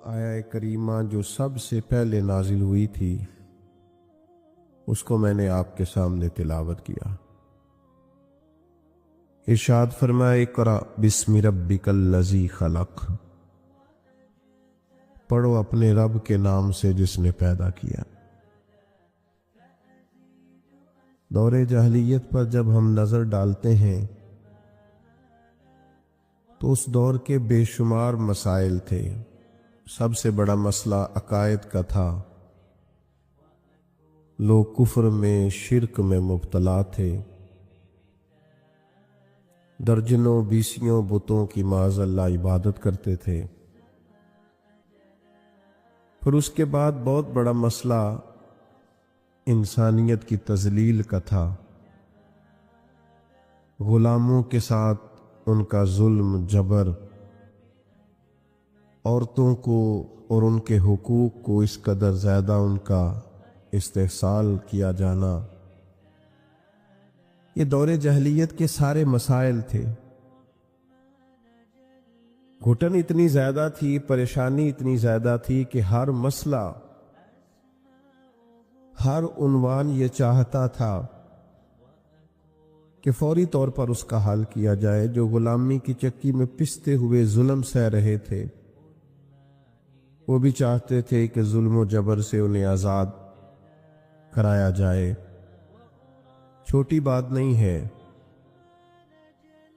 آیا کریمہ جو سب سے پہلے نازل ہوئی تھی اس کو میں نے آپ کے سامنے تلاوت کیا۔ ارشاد فرمائے اقرأ بسم ربک الذی خلق، پڑھو اپنے رب کے نام سے جس نے پیدا کیا۔ دور جاہلیت پر جب ہم نظر ڈالتے ہیں تو اس دور کے بے شمار مسائل تھے۔ سب سے بڑا مسئلہ عقائد کا تھا، لوگ کفر میں شرک میں مبتلا تھے، درجنوں بیسیوں بتوں کی معاذ اللہ عبادت کرتے تھے۔ پھر اس کے بعد بہت بڑا مسئلہ انسانیت کی تذلیل کا تھا، غلاموں کے ساتھ ان کا ظلم جبر، عورتوں کو اور ان کے حقوق کو اس قدر زیادہ ان کا استحصال کیا جانا، یہ دور جاہلیت کے سارے مسائل تھے۔ گھٹن اتنی زیادہ تھی، پریشانی اتنی زیادہ تھی کہ ہر مسئلہ، ہر عنوان یہ چاہتا تھا کہ فوری طور پر اس کا حل کیا جائے۔ جو غلامی کی چکی میں پستے ہوئے ظلم سہ رہے تھے وہ بھی چاہتے تھے کہ ظلم و جبر سے انہیں آزاد کرایا جائے۔ چھوٹی بات نہیں ہے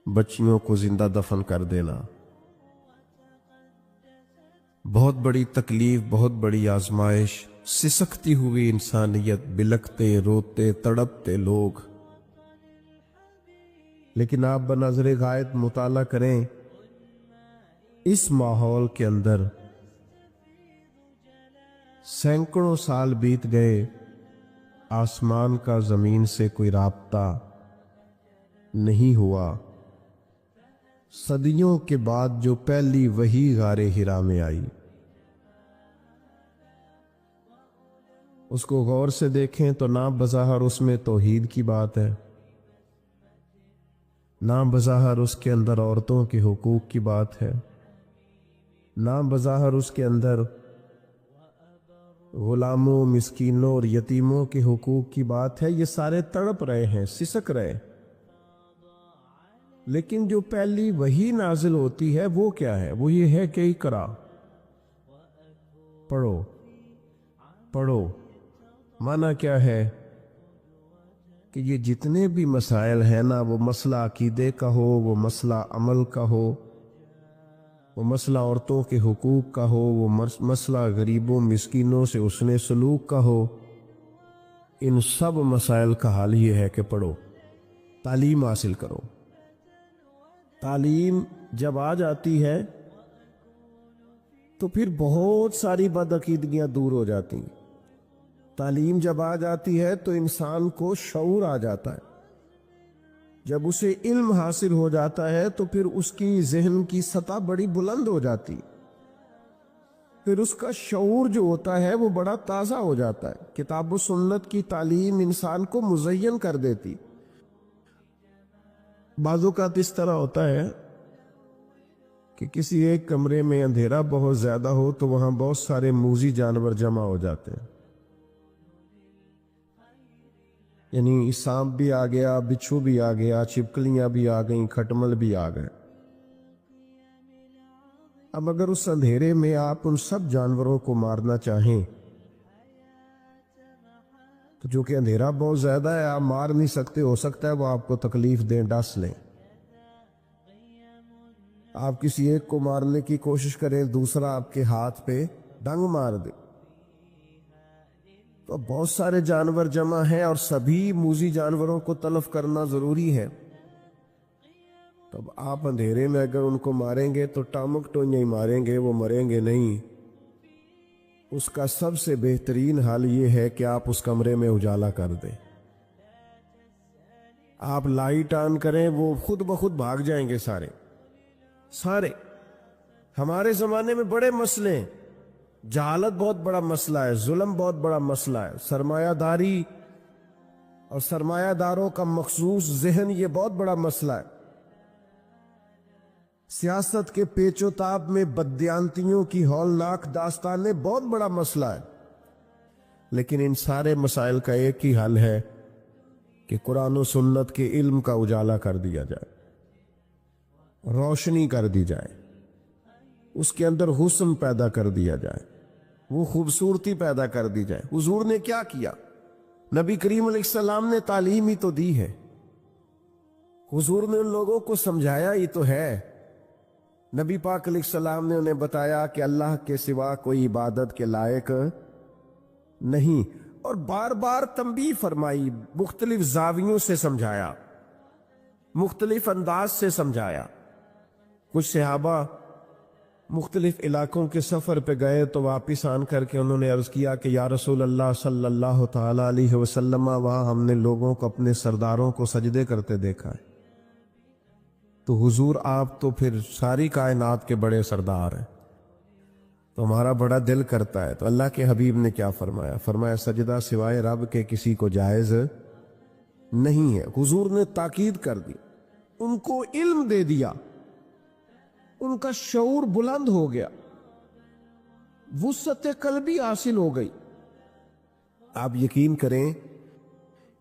بچیوں کو زندہ دفن کر دینا، بہت بڑی تکلیف، بہت بڑی آزمائش، سسکتی ہوئی انسانیت، بلکتے روتے تڑپتے لوگ۔ لیکن آپ بنظر غائب مطالعہ کریں، اس ماحول کے اندر سینکڑوں سال بیت گئے، آسمان کا زمین سے کوئی رابطہ نہیں ہوا۔ صدیوں کے بعد جو پہلی وحی غار ہرا میں آئی، اس کو غور سے دیکھیں تو نہ بظاہر اس میں توحید کی بات ہے، نہ بظاہر اس کے اندر عورتوں کے حقوق کی بات ہے، نہ بظاہر اس کے اندر غلاموں، مسکینوں اور یتیموں کے حقوق کی بات ہے۔ یہ سارے تڑپ رہے ہیں، سسک رہے۔ لیکن جو پہلی وحی نازل ہوتی ہے وہ کیا ہے؟ وہ یہ ہے کہ اقرا، پڑھو پڑھو۔ معنی کیا ہے کہ یہ جتنے بھی مسائل ہیں نا، وہ مسئلہ عقیدے کا ہو، وہ مسئلہ عمل کا ہو، وہ مسئلہ عورتوں کے حقوق کا ہو، وہ مسئلہ غریبوں مسکینوں سے حسن سلوک کا ہو، ان سب مسائل کا حل یہ ہے کہ پڑھو، تعلیم حاصل کرو۔ تعلیم جب آ جاتی ہے تو پھر بہت ساری بدعقیدگیاں دور ہو جاتی ہیں۔ تعلیم جب آ جاتی ہے تو انسان کو شعور آ جاتا ہے۔ جب اسے علم حاصل ہو جاتا ہے تو پھر اس کی ذہن کی سطح بڑی بلند ہو جاتی، پھر اس کا شعور جو ہوتا ہے وہ بڑا تازہ ہو جاتا ہے۔ کتاب و سنت کی تعلیم انسان کو مزین کر دیتی۔ بعض اوقات اس طرح ہوتا ہے کہ کسی ایک کمرے میں اندھیرا بہت زیادہ ہو تو وہاں بہت سارے موذی جانور جمع ہو جاتے ہیں، یعنی سانپ بھی آ گیا، بچھو بھی آ گیا، چھپکلیاں بھی آ گئیں، کھٹمل بھی آ گئے۔ اب اگر اس اندھیرے میں آپ ان سب جانوروں کو مارنا چاہیں تو جو کہ اندھیرا بہت زیادہ ہے، آپ مار نہیں سکتے، ہو سکتا ہے وہ آپ کو تکلیف دیں، ڈس لیں۔ آپ کسی ایک کو مارنے کی کوشش کریں، دوسرا آپ کے ہاتھ پہ ڈنگ مار دے، تو بہت سارے جانور جمع ہیں اور سبھی موذی جانوروں کو تلف کرنا ضروری ہے۔ تب آپ اندھیرے میں اگر ان کو ماریں گے تو ٹامک ٹوئیں ہی ماریں گے، وہ مریں گے نہیں۔ اس کا سب سے بہترین حل یہ ہے کہ آپ اس کمرے میں اجالا کر دیں، آپ لائٹ آن کریں، وہ خود بخود بھاگ جائیں گے سارے۔ ہمارے زمانے میں بڑے مسئلے ہیں، جہالت بہت بڑا مسئلہ ہے، ظلم بہت بڑا مسئلہ ہے، سرمایہ داری اور سرمایہ داروں کا مخصوص ذہن یہ بہت بڑا مسئلہ ہے۔ سیاست کے پیچ و تاب میں بددیانتیوں کی ہولناک داستانیں بہت بڑا مسئلہ ہے، لیکن ان سارے مسائل کا ایک ہی حل ہے کہ قرآن و سنت کے علم کا اجالا کر دیا جائے، روشنی کر دی جائے، اس کے اندر حسن پیدا کر دیا جائے، وہ خوبصورتی پیدا کر دی جائے۔ حضور نے کیا کیا؟ نبی کریم علیہ السلام نے تعلیم ہی تو دی ہے، حضور نے ان لوگوں کو سمجھایا ہی تو ہے۔ نبی پاک علیہ السلام نے انہیں بتایا کہ اللہ کے سوا کوئی عبادت کے لائق نہیں، اور بار بار تنبیہ فرمائی، مختلف زاویوں سے سمجھایا، مختلف انداز سے سمجھایا۔ کچھ صحابہ مختلف علاقوں کے سفر پہ گئے تو واپس آن کر کے انہوں نے عرض کیا کہ یا رسول اللہ صلی اللہ تعالی علیہ وسلم، وہاں ہم نے لوگوں کو اپنے سرداروں کو سجدے کرتے دیکھا ہے۔ تو حضور آپ تو پھر ساری کائنات کے بڑے سردار ہیں، تو ہمارا بڑا دل کرتا ہے۔ تو اللہ کے حبیب نے کیا فرمایا؟ فرمایا سجدہ سوائے رب کے کسی کو جائز نہیں ہے۔ حضور نے تاکید کر دی، ان کو علم دے دیا، ان کا شعور بلند ہو گیا، وسعت قلبی حاصل ہو گئی۔ آپ یقین کریں،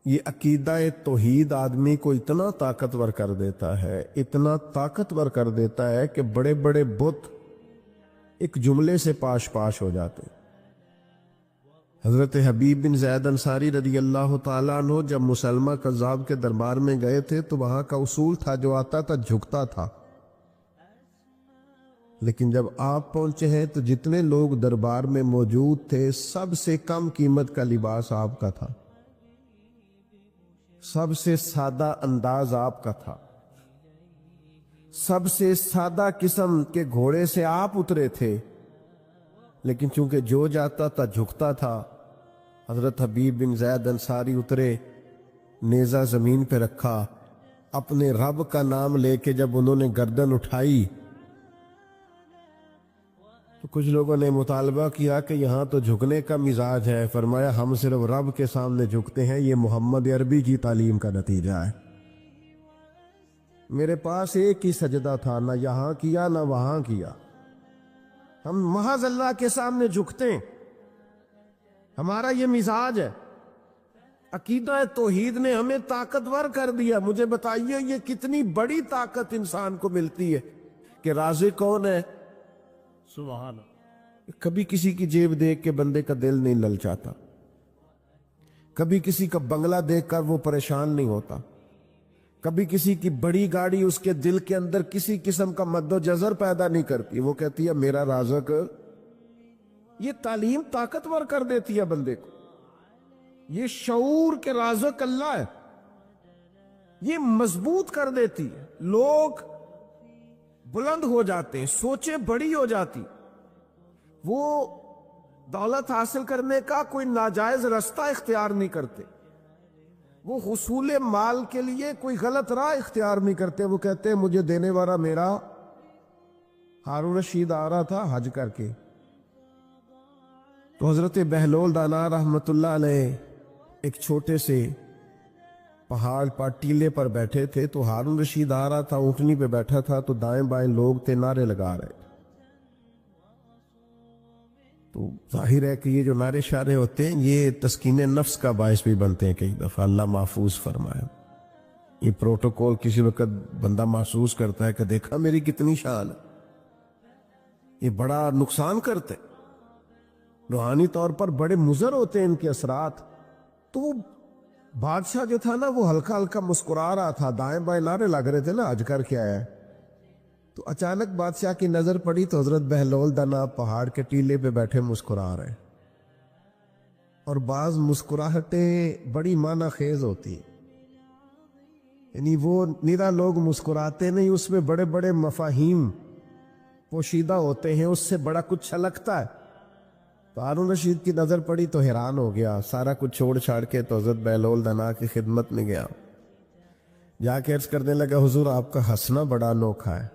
یہ عقیدہ توحید آدمی کو اتنا طاقتور کر دیتا ہے، اتنا طاقتور کر دیتا ہے کہ بڑے بڑے بت ایک جملے سے پاش پاش ہو جاتے ہیں۔ حضرت حبیب بن زید انصاری رضی اللہ تعالیٰ عنہ جب مسلمہ کذاب کے دربار میں گئے تھے تو وہاں کا اصول تھا، جو آتا تھا جھکتا تھا، لیکن جب آپ پہنچے ہیں تو جتنے لوگ دربار میں موجود تھے سب سے کم قیمت کا لباس آپ کا تھا، سب سے سادہ انداز آپ کا تھا، سب سے سادہ قسم کے گھوڑے سے آپ اترے تھے، لیکن چونکہ جو جاتا تھا جھکتا تھا، حضرت حبیب بن زید انصاری اترے، نیزہ زمین پہ رکھا، اپنے رب کا نام لے کے جب انہوں نے گردن اٹھائی تو کچھ لوگوں نے مطالبہ کیا کہ یہاں تو جھکنے کا مزاج ہے۔ فرمایا ہم صرف رب کے سامنے جھکتے ہیں، یہ محمد عربی کی تعلیم کا نتیجہ ہے۔ میرے پاس ایک ہی سجدہ تھا، نہ یہاں کیا نہ وہاں کیا، ہم محض اللہ کے سامنے جھکتے ہیں، ہمارا یہ مزاج ہے۔ عقیدہ توحید نے ہمیں طاقتور کر دیا۔ مجھے بتائیے یہ کتنی بڑی طاقت انسان کو ملتی ہے کہ رازق کون ہے؟ سبحان اللہ۔ کبھی کسی کی جیب دیکھ کے بندے کا دل نہیں للچاتا، کبھی کسی کا بنگلہ دیکھ کر وہ پریشان نہیں ہوتا، کبھی کسی کی بڑی گاڑی اس کے دل کے اندر کسی قسم کا مد و جزر پیدا نہیں کرتی، وہ کہتی ہے میرا رازق۔ یہ تعلیم طاقتور کر دیتی ہے بندے کو، یہ شعور کے رازق اللہ ہے، یہ مضبوط کر دیتی ہے۔ لوگ بلند ہو جاتے ہیں، سوچیں بڑی ہو جاتی، وہ دولت حاصل کرنے کا کوئی ناجائز رستہ اختیار نہیں کرتے، وہ حصول مال کے لیے کوئی غلط راہ اختیار نہیں کرتے۔ وہ کہتے ہیں مجھے دینے والا میرا ہارون رشید آ رہا تھا حج کر کے، تو حضرت بہلول دانا رحمت اللہ علیہ ایک چھوٹے سے پہاڑ پر ٹیلے پر بیٹھے تھے، تو ہارون رشید آ رہا تھا، اونٹنی پہ بیٹھا تھا، تو دائیں بائیں لوگ تھے نعرے لگا رہے تھے۔ تو ظاہر ہے کہ یہ جو نعرے شعرے ہوتے ہیں یہ تسکین نفس کا باعث بھی بنتے ہیں، کئی دفعہ اللہ محفوظ فرمائے۔ یہ پروٹوکول کسی وقت بندہ محسوس کرتا ہے کہ دیکھا میری کتنی شان ہے، یہ بڑا نقصان کرتے، روحانی طور پر بڑے مضر ہوتے ہیں ان کے اثرات۔ تو وہ بادشاہ جو تھا نا وہ ہلکا ہلکا مسکرا رہا تھا، دائیں بائیں نعرے لگ رہے تھے نا حج کر کے آیا ہے، تو اچانک بادشاہ کی نظر پڑی تو حضرت بہلول دانا پہاڑ کے ٹیلے پہ بیٹھے مسکرا رہے، اور بعض مسکراہٹیں بڑی معنی خیز ہوتی ہیں، یعنی وہ نیرا لوگ مسکراتے نہیں، اس میں بڑے بڑے مفاہیم پوشیدہ ہوتے ہیں، اس سے بڑا کچھ چھلکتا ہے۔ تو ہارون رشید کی نظر پڑی تو حیران ہو گیا، سارا کچھ چھوڑ چھاڑ کے تو حضرت بہلول دانا کی خدمت میں گیا، جا کے عرض کرنے لگا حضور آپ کا ہنسنا بڑا انوکھا ہے،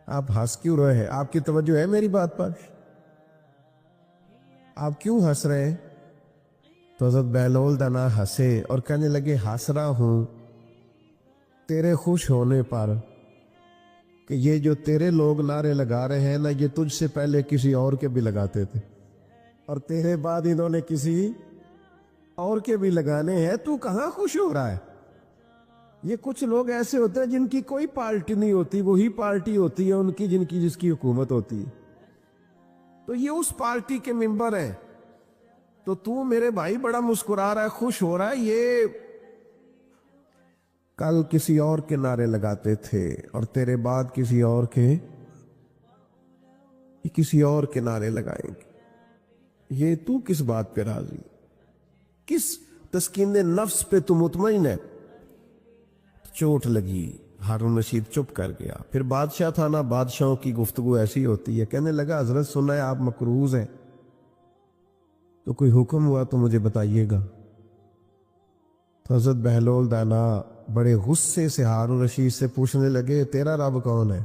آپ ہنس کیوں رہے ہیں؟ آپ کی توجہ ہے میری بات پر؟ آپ کیوں ہنس رہے ہیں؟ تو حضرت بہلول دانا ہنسے اور کہنے لگے ہنس رہا ہوں تیرے خوش ہونے پر کہ یہ جو تیرے لوگ نعرے لگا رہے ہیں نا، یہ تجھ سے پہلے کسی اور کے بھی لگاتے تھے، اور تیرے بعد انہوں نے کسی اور کے بھی لگانے ہیں، تو کہاں خوش ہو رہا ہے؟ یہ کچھ لوگ ایسے ہوتے ہیں جن کی کوئی پارٹی نہیں ہوتی، وہی پارٹی ہوتی ہے ان کی جس کی حکومت ہوتی ہے، تو یہ اس پارٹی کے ممبر ہیں، تو میرے بھائی بڑا مسکرا رہا ہے، خوش ہو رہا ہے، یہ کل کسی اور کے نعرے لگاتے تھے اور تیرے بعد کسی اور کے نعرے لگائیں گے۔ یہ تو کس بات پہ راضی، کس تسکین نفس پہ تو مطمئن ہے؟ چوٹ لگی، ہارون رشید چپ کر گیا۔ پھر بادشاہ تھا نا، بادشاہوں کی گفتگو ایسی ہوتی ہے، کہنے لگا حضرت سنا ہے آپ مقروض ہیں، تو کوئی حکم ہوا تو مجھے بتائیے گا۔ تو حضرت بہلول دانا بڑے غصے سے ہارون رشید سے پوچھنے لگے، تیرا رب کون ہے؟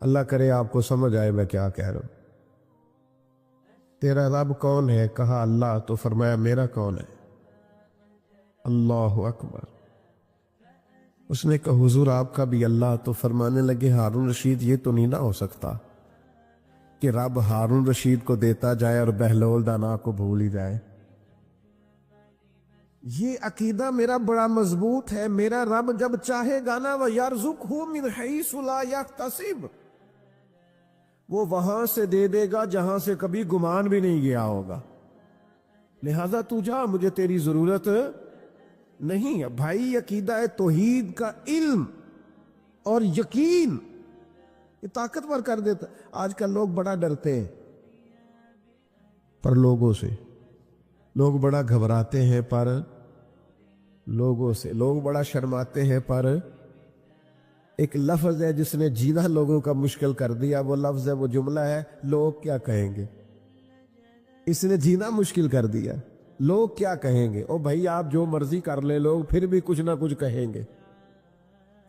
اللہ کرے آپ کو سمجھ آئے میں کیا کہہ رہا ہوں۔ تیرا رب کون ہے؟ کہا اللہ۔ تو فرمایا میرا کون ہے؟ اللہ اکبر۔ اس نے کہا حضور آپ کا بھی اللہ۔ تو فرمانے لگے ہارون رشید یہ تو نہیں نہ ہو سکتا کہ رب ہارون رشید کو دیتا جائے اور بہلول دانا کو بھول ہی جائے۔ یہ عقیدہ میرا بڑا مضبوط ہے، میرا رب جب چاہے گا نا وَيَرْزُقْهُ مِنْ حَيْثُ لَا يَحْتَسِبُ، وہ وہاں سے دے دے گا جہاں سے کبھی گمان بھی نہیں گیا ہوگا، لہذا تو جا، مجھے تیری ضرورت نہیں ہے۔ بھائی عقیدہ توحید کا علم اور یقین یہ طاقتور کر دیتا۔ آج کل لوگ بڑا ڈرتے ہیں پر لوگوں سے، لوگ بڑا گھبراتے ہیں پر لوگوں سے، لوگ بڑا شرماتے ہیں پر ایک لفظ ہے جس نے جینا لوگوں کا مشکل کر دیا، وہ لفظ ہے، وہ جملہ ہے، لوگ کیا کہیں گے۔ اس نے جینا مشکل کر دیا، لوگ کیا کہیں گے۔ او بھائی آپ جو مرضی کر لے، لوگ پھر بھی کچھ نہ کچھ کہیں گے۔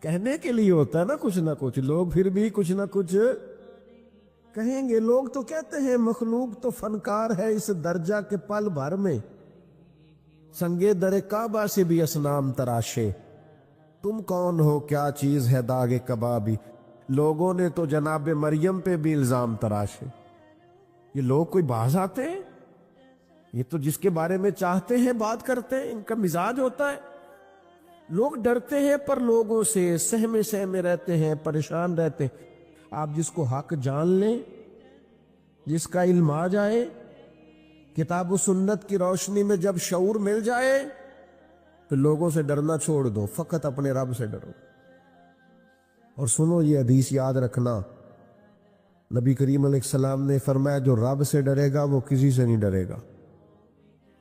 کہنے کے لیے ہوتا ہے نا کچھ نہ کچھ، لوگ پھر بھی کچھ نہ کچھ کہیں گے۔ لوگ تو کہتے ہیں مخلوق تو فنکار ہے اس درجہ کے پل بھر میں، سنگے در کعبہ سے بھی اصنام تراشے، تم کون ہو کیا چیز ہے داغ کبابی، لوگوں نے تو جناب مریم پہ بھی الزام تراشے۔ یہ لوگ کوئی باز آتے ہیں؟ یہ تو جس کے بارے میں چاہتے ہیں بات کرتے ہیں، ان کا مزاج ہوتا ہے۔ لوگ ڈرتے ہیں پر لوگوں سے سہمے رہتے ہیں، پریشان رہتے ہیں۔ آپ جس کو حق جان لیں، جس کا علم آ جائے، کتاب و سنت کی روشنی میں جب شعور مل جائے تو لوگوں سے ڈرنا چھوڑ دو، فقط اپنے رب سے ڈرو۔ اور سنو یہ حدیث یاد رکھنا، نبی کریم علیہ السلام نے فرمایا جو رب سے ڈرے گا وہ کسی سے نہیں ڈرے گا،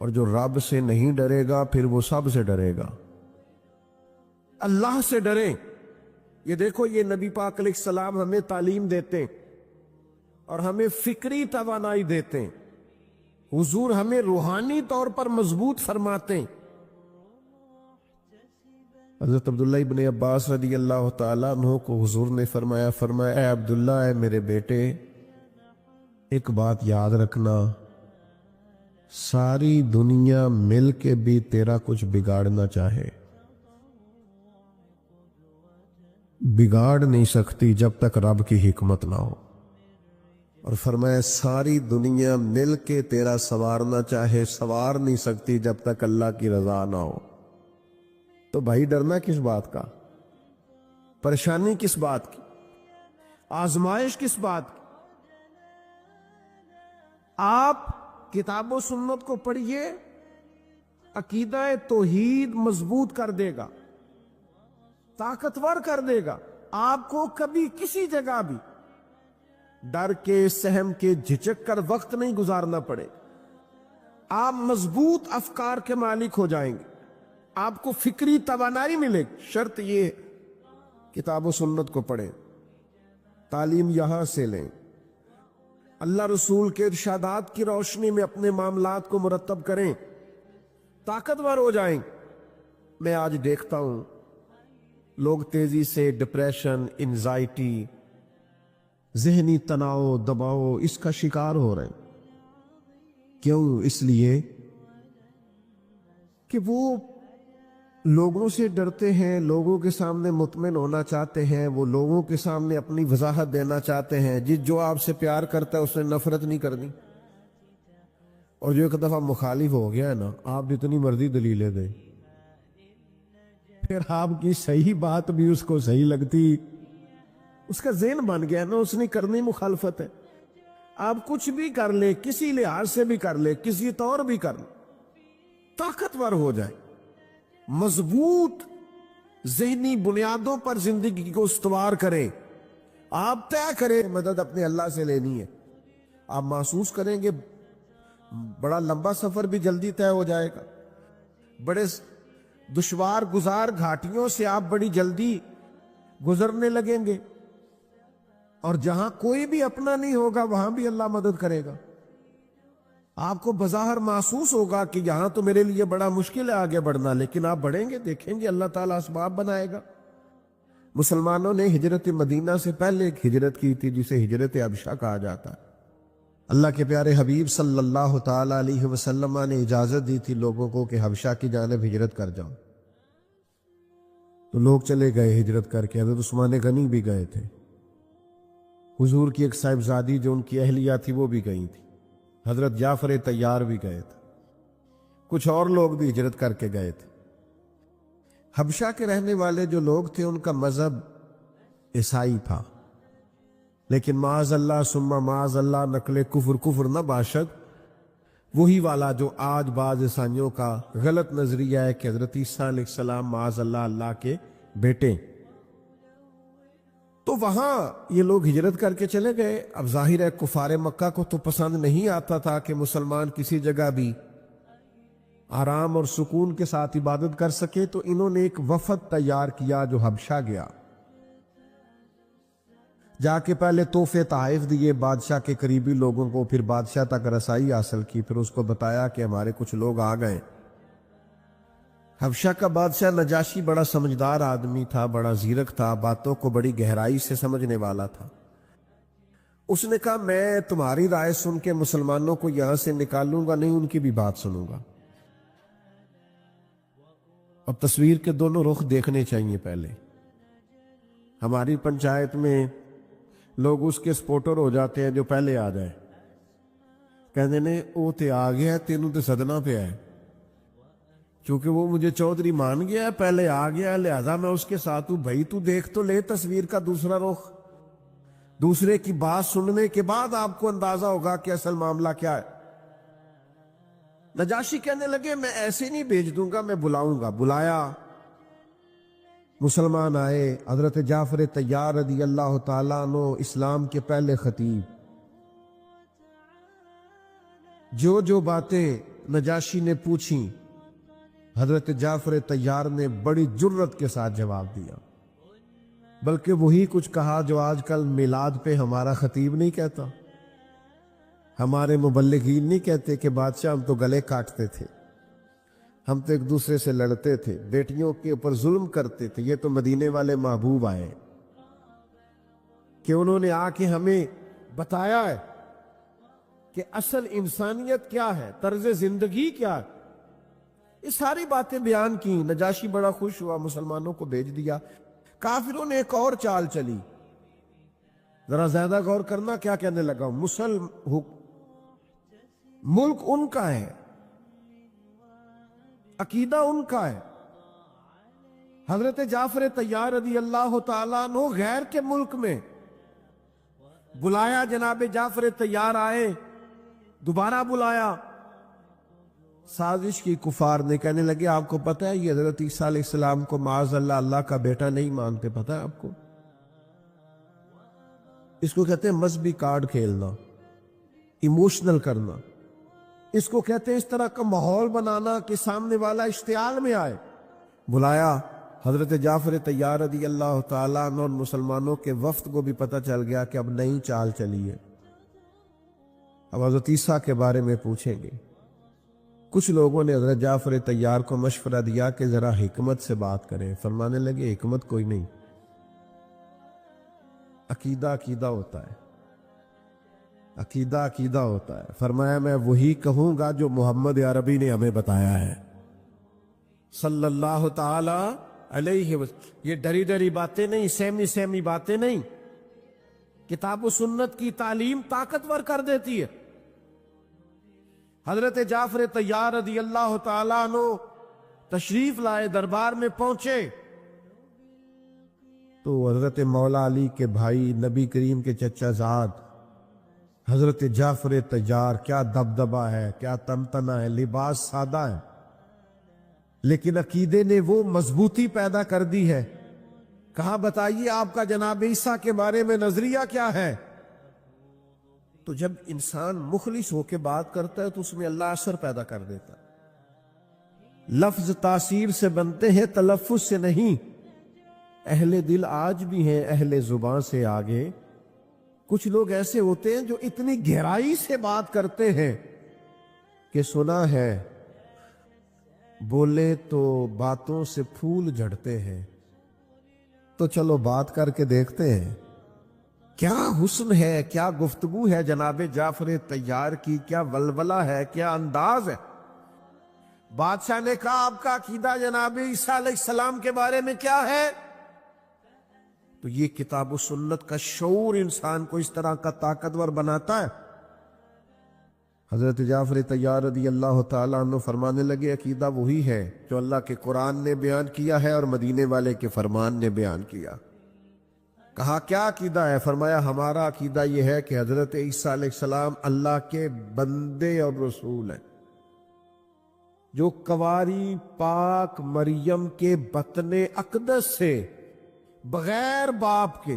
اور جو رب سے نہیں ڈرے گا پھر وہ سب سے ڈرے گا۔ اللہ سے ڈریں۔ یہ دیکھو یہ نبی پاک علیہ السلام ہمیں تعلیم دیتے اور ہمیں فکری توانائی دیتے، حضور ہمیں روحانی طور پر مضبوط فرماتے۔ حضرت عبداللہ ابن عباس رضی اللہ تعالیٰ عنہ کو حضور نے فرمایا اے عبداللہ، اے میرے بیٹے، ایک بات یاد رکھنا، ساری دنیا مل کے بھی تیرا کچھ بگاڑنا چاہے، بگاڑ نہیں سکتی جب تک رب کی حکمت نہ ہو۔ اور فرمایا ساری دنیا مل کے تیرا سنوارنا چاہے، سنوار نہیں سکتی جب تک اللہ کی رضا نہ ہو۔ تو بھائی ڈرنا کس بات کا؟ پریشانی کس بات کی؟ آزمائش کس بات کی؟ آپ کتاب و سنت کو پڑھیے، عقیدہ توحید مضبوط کر دے گا، طاقتور کر دے گا، آپ کو کبھی کسی جگہ بھی ڈر کے، سہم کے، جھجک کر وقت نہیں گزارنا پڑے۔ آپ مضبوط افکار کے مالک ہو جائیں گے، آپ کو فکری توانائی ملے گی۔ شرط یہ کتاب و سنت کو پڑھیں، تعلیم یہاں سے لیں، اللہ رسول کے ارشادات کی روشنی میں اپنے معاملات کو مرتب کریں، طاقتور ہو جائیں۔ میں آج دیکھتا ہوں لوگ تیزی سے ڈپریشن، انزائٹی، ذہنی تناؤ، دباؤ اس کا شکار ہو رہے ہیں۔ کیوں؟ اس لیے کہ وہ لوگوں سے ڈرتے ہیں، لوگوں کے سامنے مطمئن ہونا چاہتے ہیں، وہ لوگوں کے سامنے اپنی وضاحت دینا چاہتے ہیں، جو آپ سے پیار کرتا ہے اس نے نفرت نہیں کرنی، اور جو ایک دفعہ مخالف ہو گیا ہے نا، آپ جتنی مرضی دلیلیں دیں، پھر آپ کی صحیح بات بھی اس کو صحیح لگتی، اس کا ذہن بن گیا نا، اس نے کرنی مخالفت ہے۔ آپ کچھ بھی کر لے، کسی لحاظ سے بھی کر لے، کسی طور بھی کر لے، طاقتور ہو جائے، مضبوط ذہنی بنیادوں پر زندگی کو استوار کریں، آپ طے کریں مدد اپنے اللہ سے لینی ہے، آپ محسوس کریں گے بڑا لمبا سفر بھی جلدی طے ہو جائے گا، بڑے دشوار گزار گھاٹیوں سے آپ بڑی جلدی گزرنے لگیں گے، اور جہاں کوئی بھی اپنا نہیں ہوگا وہاں بھی اللہ مدد کرے گا۔ آپ کو بظاہر محسوس ہوگا کہ یہاں تو میرے لیے بڑا مشکل ہے آگے بڑھنا، لیکن آپ بڑھیں گے، دیکھیں گے اللہ تعالیٰ اسباب بنائے گا۔ مسلمانوں نے ہجرت مدینہ سے پہلے ایک ہجرت کی تھی جسے ہجرت حبشہ کہا جاتا ہے۔ اللہ کے پیارے حبیب صلی اللہ تعالیٰ علیہ وسلم نے اجازت دی تھی لوگوں کو کہ حبشہ کی جانب ہجرت کر جاؤ، تو لوگ چلے گئے ہجرت کر کے۔ حضرت عثمان غنی بھی گئے تھے، حضور کی ایک صاحبزادی جو ان کی اہلیہ تھی وہ بھی گئی تھی، حضرت جعفر طیار بھی گئے تھے، کچھ اور لوگ بھی ہجرت کر کے گئے تھے۔ حبشہ کے رہنے والے جو لوگ تھے ان کا مذہب عیسائی تھا، لیکن معاذ اللہ ثم معاذ اللہ نقل کفر نہ باشد وہی والا جو آج بعض عیسائیوں کا غلط نظریہ ہے کہ حضرت عیسیٰ علیہ السلام معاذ اللہ اللہ کے بیٹے۔ تو وہاں یہ لوگ ہجرت کر کے چلے گئے۔ اب ظاہر ہے کفار مکہ کو تو پسند نہیں آتا تھا کہ مسلمان کسی جگہ بھی آرام اور سکون کے ساتھ عبادت کر سکے، تو انہوں نے ایک وفد تیار کیا جو حبشہ گیا، جا کے پہلے تحفے تحائف دیے بادشاہ کے قریبی لوگوں کو، پھر بادشاہ تک رسائی حاصل کی، پھر اس کو بتایا کہ ہمارے کچھ لوگ آ گئے۔ حبشہ کا بادشاہ نجاشی بڑا سمجھدار آدمی تھا، بڑا زیرک تھا، باتوں کو بڑی گہرائی سے سمجھنے والا تھا۔ اس نے کہا میں تمہاری رائے سن کے مسلمانوں کو یہاں سے نکالوں گا نہیں، ان کی بھی بات سنوں گا۔ اب تصویر کے دونوں رخ دیکھنے چاہیے۔ پہلے ہماری پنچایت میں لوگ اس کے سپورٹر ہو جاتے ہیں جو پہلے آ جائے، کہتے ہیں وہ تے آ گیا، تینوں تے صدنا پہ ہے، چونکہ وہ مجھے چودھری مان گیا ہے، پہلے آ گیا، لہذا میں اس کے ساتھ ہوں۔ بھائی تو دیکھ تو لے تصویر کا دوسرا رخ، دوسرے کی بات سننے کے بعد آپ کو اندازہ ہوگا کہ اصل معاملہ کیا ہے۔ نجاشی کہنے لگے میں ایسے نہیں بھیج دوں گا، میں بلاؤں گا۔ بلایا، مسلمان آئے، حضرت جعفر طیار رضی اللہ تعالیٰ عنہ اسلام کے پہلے خطیب، جو باتیں نجاشی نے پوچھیں حضرت جعفر طیار نے بڑی جرت کے ساتھ جواب دیا، بلکہ وہی کچھ کہا جو آج کل میلاد پہ ہمارا خطیب نہیں کہتا، ہمارے مبلغین نہیں کہتے کہ بادشاہ ہم تو گلے کاٹتے تھے، ہم تو ایک دوسرے سے لڑتے تھے، بیٹیوں کے اوپر ظلم کرتے تھے۔ یہ تو مدینے والے محبوب آئے کہ انہوں نے آ کے ہمیں بتایا ہے کہ اصل انسانیت کیا ہے، طرز زندگی کیا ہے، یہ ساری باتیں بیان کی۔ نجاشی بڑا خوش ہوا، مسلمانوں کو بھیج دیا۔ کافروں نے ایک اور چال چلی، ذرا زیادہ غور کرنا کیا کہنے لگا۔ ملک ان کا ہے، عقیدہ ان کا ہے۔ حضرت جعفر طیار رضی اللہ تعالیٰ عنہ غیر کے ملک میں بلایا، جناب جعفر طیار آئے، دوبارہ بلایا، سازش کی کفار نے، کہنے لگے آپ کو پتہ ہے یہ حضرت عیسیٰ علیہ السلام کو معاذ اللہ اللہ کا بیٹا نہیں مانتے، پتہ ہے آپ کو؟ اس کو کہتے ہیں مذہبی کارڈ کھیلنا، ایموشنل کرنا، اس کو کہتے ہیں اس طرح کا ماحول بنانا کہ سامنے والا اشتعال میں آئے۔ بلایا حضرت جعفر طیار رضی اللہ تعالیٰ عنہ، اور مسلمانوں کے وفد کو بھی پتہ چل گیا کہ اب نئی چال چلی ہے، اب حضرت عیسیٰ کے بارے میں پوچھیں گے۔ کچھ لوگوں نے حضرت جعفر طیار کو مشورہ دیا کہ ذرا حکمت سے بات کریں، فرمانے لگے حکمت کوئی نہیں، عقیدہ عقیدہ ہوتا ہے، عقیدہ عقیدہ ہوتا ہے۔ فرمایا میں وہی کہوں گا جو محمد عربی نے ہمیں بتایا ہے، صلی اللہ تعالی علیہ وسلم. یہ ڈری ڈری باتیں نہیں، سہمی سہمی باتیں نہیں. کتاب و سنت کی تعلیم طاقتور کر دیتی ہے. حضرت جعفر طیار رضی اللہ تعالیٰ عنہ تشریف لائے، دربار میں پہنچے تو حضرت مولا علی کے بھائی، نبی کریم کے چچا زاد حضرت جعفر طیار، کیا دبدبا ہے، کیا تنتنا ہے، لباس سادہ ہے، لیکن عقیدے نے وہ مضبوطی پیدا کر دی ہے. کہا بتائیے آپ کا جناب عیسیٰ کے بارے میں نظریہ کیا ہے؟ تو جب انسان مخلص ہو کے بات کرتا ہے تو اس میں اللہ اثر پیدا کر دیتا ہے. لفظ تاثیر سے بنتے ہیں، تلفظ سے نہیں. اہل دل آج بھی ہیں اہل زبان سے آگے. کچھ لوگ ایسے ہوتے ہیں جو اتنی گہرائی سے بات کرتے ہیں کہ سنا ہے بولے تو باتوں سے پھول جھڑتے ہیں. تو چلو بات کر کے دیکھتے ہیں. کیا حسن ہے، کیا گفتگو ہے جناب جعفر طیار کی، کیا ولولہ ہے، کیا انداز ہے. بادشاہ نے کہا آپ کا عقیدہ جناب عیسیٰ علیہ السلام کے بارے میں کیا ہے؟ تو یہ کتاب و سنت کا شعور انسان کو اس طرح کا طاقتور بناتا ہے. حضرت جعفر طیار رضی اللہ تعالیٰ عنہ فرمانے لگے عقیدہ وہی ہے جو اللہ کے قرآن نے بیان کیا ہے اور مدینے والے کے فرمان نے بیان کیا. کہا کیا عقیدہ ہے؟ فرمایا ہمارا عقیدہ یہ ہے کہ حضرت عیسیٰ علیہ السلام اللہ کے بندے اور رسول ہیں، جو کواری پاک مریم کے بطن اقدس سے بغیر باپ کے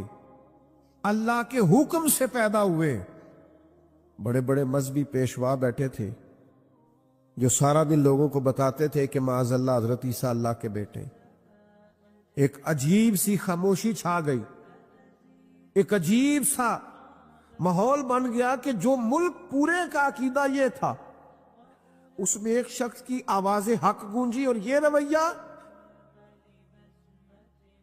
اللہ کے حکم سے پیدا ہوئے. بڑے بڑے مذہبی پیشوا بیٹھے تھے جو سارا دن لوگوں کو بتاتے تھے کہ معاذ اللہ حضرت عیسیٰ اللہ کے بیٹے. ایک عجیب سی خاموشی چھا گئی، ایک عجیب سا ماحول بن گیا کہ جو ملک پورے کا عقیدہ یہ تھا، اس میں ایک شخص کی آواز حق گونجی اور یہ رویہ.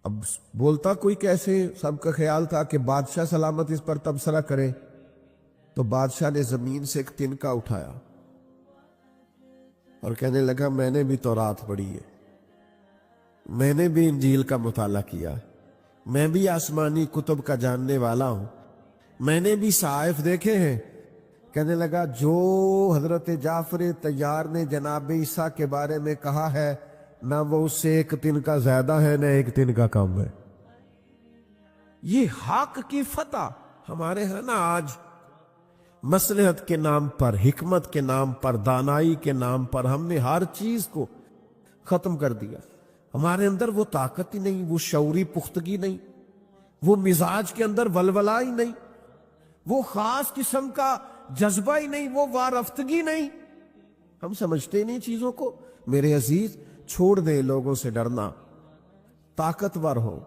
اب بولتا کوئی کیسے؟ سب کا خیال تھا کہ بادشاہ سلامت اس پر تبصرہ کرے. تو بادشاہ نے زمین سے ایک تنکا اٹھایا اور کہنے لگا میں نے بھی تورات پڑھی ہے، میں نے بھی انجیل کا مطالعہ کیا، میں بھی آسمانی کتب کا جاننے والا ہوں، میں نے بھی صحائف دیکھے ہیں. کہنے لگا جو حضرت جعفر طیار نے جناب عیسیٰ کے بارے میں کہا ہے، نہ وہ اس سے ایک تنکا زیادہ ہے نہ ایک تنکا کم ہے. یہ حق کی فتح. ہمارے ہاں نا آج مصلحت کے نام پر، حکمت کے نام پر، دانائی کے نام پر ہم نے ہر چیز کو ختم کر دیا. ہمارے اندر وہ طاقت ہی نہیں، وہ شعوری پختگی نہیں، وہ مزاج کے اندر ولولہ ہی نہیں، وہ خاص قسم کا جذبہ ہی نہیں، وہ وارفتگی نہیں. ہم سمجھتے نہیں چیزوں کو. میرے عزیز چھوڑ دے لوگوں سے ڈرنا، طاقتور ہو،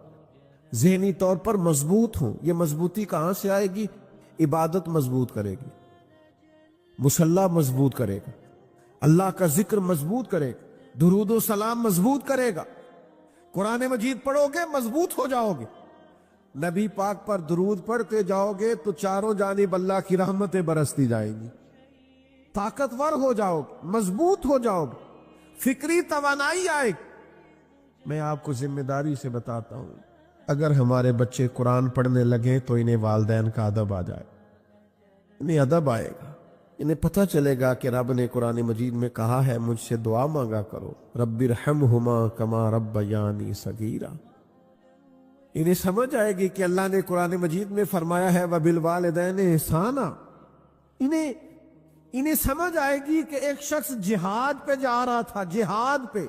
ذہنی طور پر مضبوط ہو. یہ مضبوطی کہاں سے آئے گی؟ عبادت مضبوط کرے گی، مصلی مضبوط کرے گا، اللہ کا ذکر مضبوط کرے گا، درود و سلام مضبوط کرے گا. قرآن مجید پڑھو گے مضبوط ہو جاؤ گے. نبی پاک پر درود پڑھتے جاؤ گے تو چاروں جانب اللہ کی رحمتیں برستی جائیں گی. طاقتور ہو جاؤ گے، مضبوط ہو جاؤ گے، فکری توانائی آئے گی. میں آپ کو ذمہ داری سے بتاتا ہوں، اگر ہمارے بچے قرآن پڑھنے لگیں تو انہیں والدین کا ادب آ جائے، انہیں ادب آئے گا. انہیں پتہ چلے گا کہ رب نے قرآن مجید میں کہا ہے مجھ سے دعا مانگا کرو، رب ارحمہما کما ربیانی صغیرا. انہیں سمجھ آئے گی کہ اللہ نے قرآن مجید میں فرمایا ہے وبالوالدین احسانا. انہیں سمجھ آئے گی کہ ایک شخص جہاد پہ جا رہا تھا، جہاد پہ،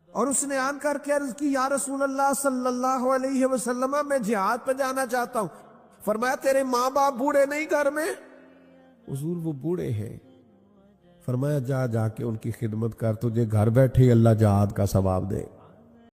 اور اس نے آن کر کے عرض کی یا رسول اللہ صلی اللہ علیہ وسلم میں جہاد پہ جانا چاہتا ہوں. فرمایا تیرے ماں باپ بوڑھے نہیں گھر میں؟ حضور وہ بوڑھے ہیں. فرمایا جا کے ان کی خدمت کر، تجھے گھر بیٹھے اللہ جہاد کا ثواب دے.